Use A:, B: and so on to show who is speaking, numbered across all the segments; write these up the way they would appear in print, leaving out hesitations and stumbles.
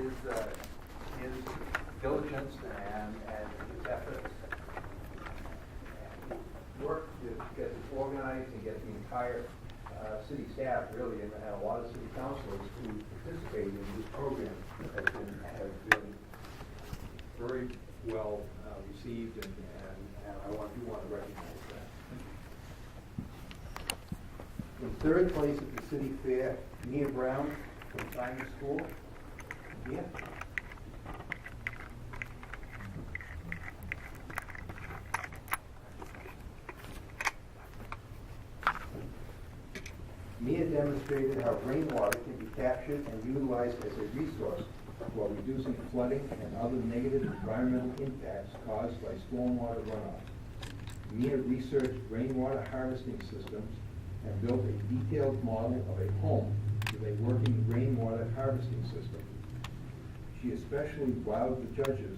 A: his diligence and his efforts and work to get it organized and get the entire city staff really and a lot of city councilors who participated in this program have been very well received, and I do want to recognize that. In third place at the city fair, Mia Brown from Simon School. Yeah. Mia demonstrated how rainwater can be captured and utilized as a resource while reducing flooding and other negative environmental impacts caused by stormwater runoff. Mia researched rainwater harvesting systems and built a detailed model of a home with a working rainwater harvesting system. She especially wowed the judges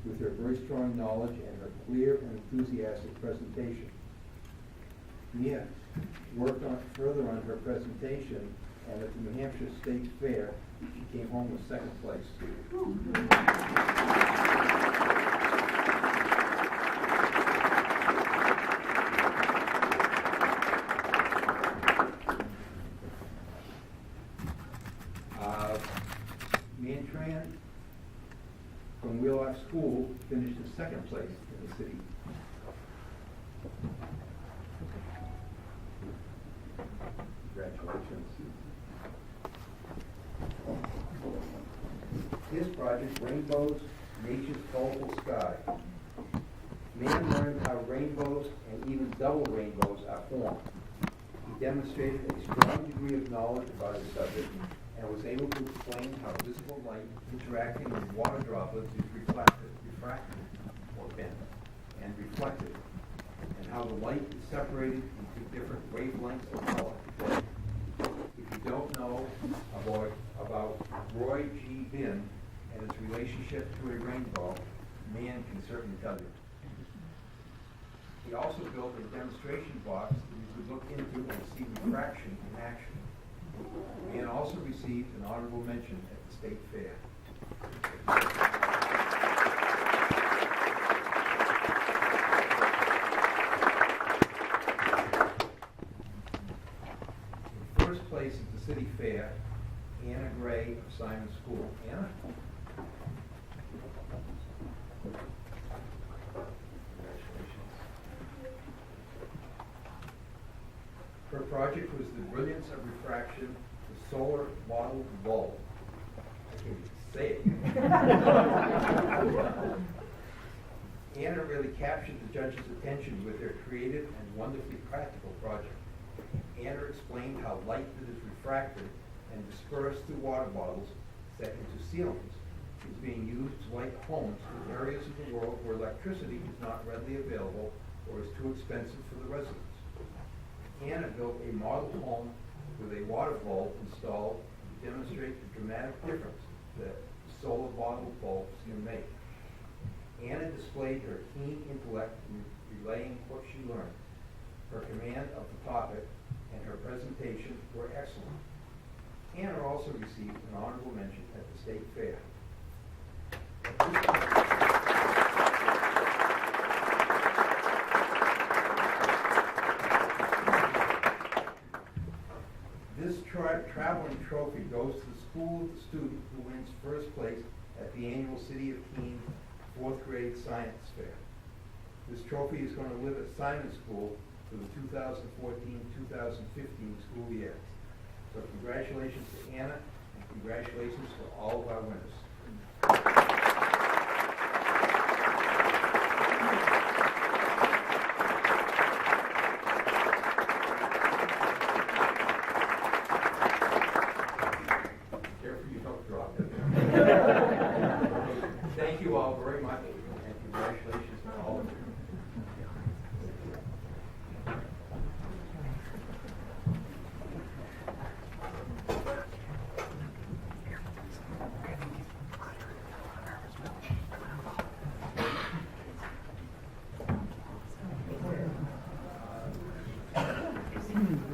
A: with her very strong knowledge and her clear and enthusiastic presentation. Mia worked further on her presentation, and at the New Hampshire State Fair, she came home with second place. Mantran from Wheelock School finished in second place in the city. Congratulations. His project, Rainbows, Nature's Colorful Sky. Man learned how rainbows and even double rainbows are formed. He demonstrated a strong degree of knowledge about his subject and was able to explain how visible light interacting with water droplets is refracted, or bent, and reflected, and how the light is separated into different wavelengths of color. If you don't know about Roy G. Bin and his relationship to a rainbow, man can certainly tell you. He also built a demonstration box that you could look into and see refraction in action. Man also received an honorable mention at the State Fair. Place at the City Fair, Anna Gray of Simon School. Anna? Congratulations. Her project was the brilliance of refraction, the solar model bulb. I can't even say it. Anna really captured the judge's attention with her creative and wonderfully practical project. Anna explained how light that is refracted and dispersed through water bottles set into ceilings is being used to light homes in areas of the world where electricity is not readily available or is too expensive for the residents. Anna built a model home with a water bulb installed to demonstrate the dramatic difference that solar bottle bulbs can make. Anna displayed her keen intellect in relaying what she learned. Her command of the topic and her presentation were excellent. Anna also received an honorable mention at the State Fair. This traveling trophy goes to the school of the student who wins first place at the annual City of Keene 4th grade science fair. This trophy is going to live at Simon School for the 2014-2015 school year. So congratulations to Anna, and congratulations to all of our winners. Careful you don't drop it. Thank you all very much, and congratulations to all of you.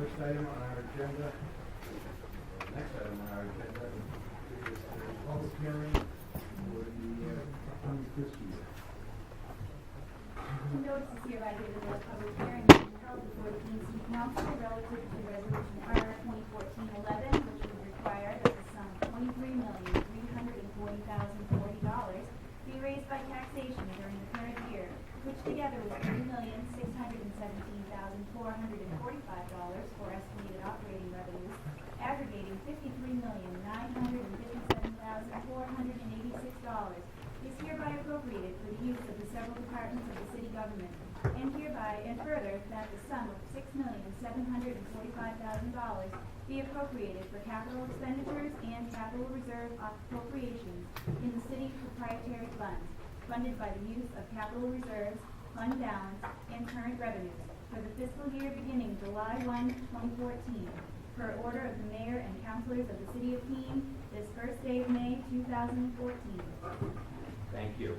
A: Next item on our agenda is public hearing for the upcoming fiscal year.
B: The notice is hereby given that a public hearing is being held before the Keene City Council relative to Resolution R 2014-11, which would require that the sum of $23,340,040 be raised by taxation during the current year, which together with $3,617,445 for estimated operating revenues, aggregating $53,957,486, is hereby appropriated for the use of the several departments of the city government, and hereby and further that the sum of $6,745,000 be appropriated for capital expenditures and capital reserve appropriations in the city proprietary funds, funded by the use of capital reserves, fund balance, and current revenues for the fiscal year beginning July 1, 2014, per order of the mayor and councilors of the city of Keene, this first day of May 2014.
A: Thank you.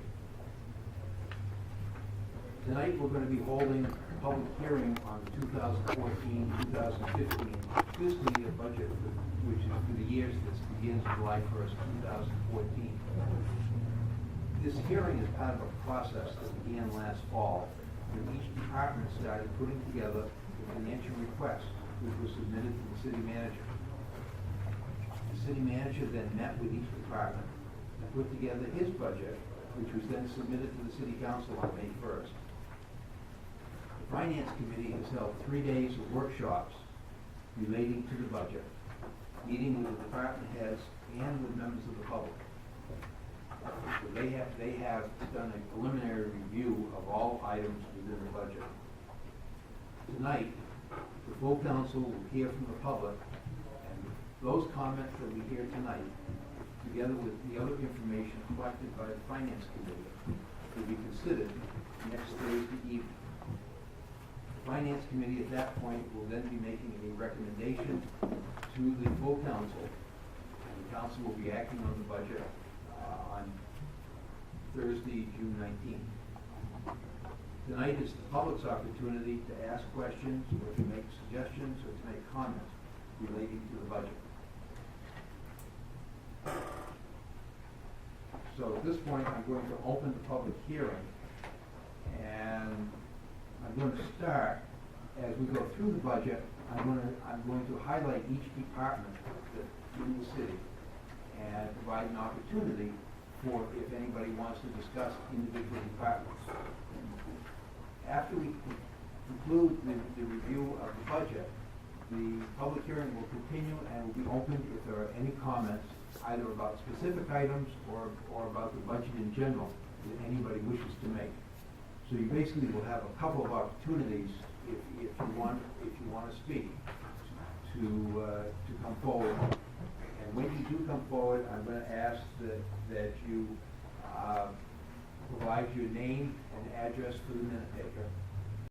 A: Tonight, we're going to be holding a public hearing on the 2014-2015 fiscal year budget, which is for the years that begins July 1st, 2014. This hearing is part of a process that began last fall, when each department started putting together the financial request, which was submitted to the city manager. The city manager then met with each department and put together his budget, which was then submitted to the city council on May 1st. The finance committee has held 3 days of workshops relating to the budget, meeting with the department heads and with members of the public. So they have done a preliminary review of all items within the budget. Tonight, the full council will hear from the public, and those comments that we hear tonight, together with the other information collected by the finance committee, will be considered next Thursday evening. The finance committee at that point will then be making a recommendation to the full council, and the council will be acting on the budget on Thursday, June 19th. Tonight is the public's opportunity to ask questions or to make suggestions or to make comments relating to the budget. So at this point, I'm going to open the public hearing, and I'm going to start, as we go through the budget, I'm going to highlight each department in the city and provide an opportunity for if anybody wants to discuss individual departments. After we conclude the review of the budget, the public hearing will continue and will be opened if there are any comments, either about specific items or about the budget in general that anybody wishes to make. So you basically will have a couple of opportunities if you want to speak to come forward. And when you do come forward, I'm going to ask that you provide your name and address for the minute taker.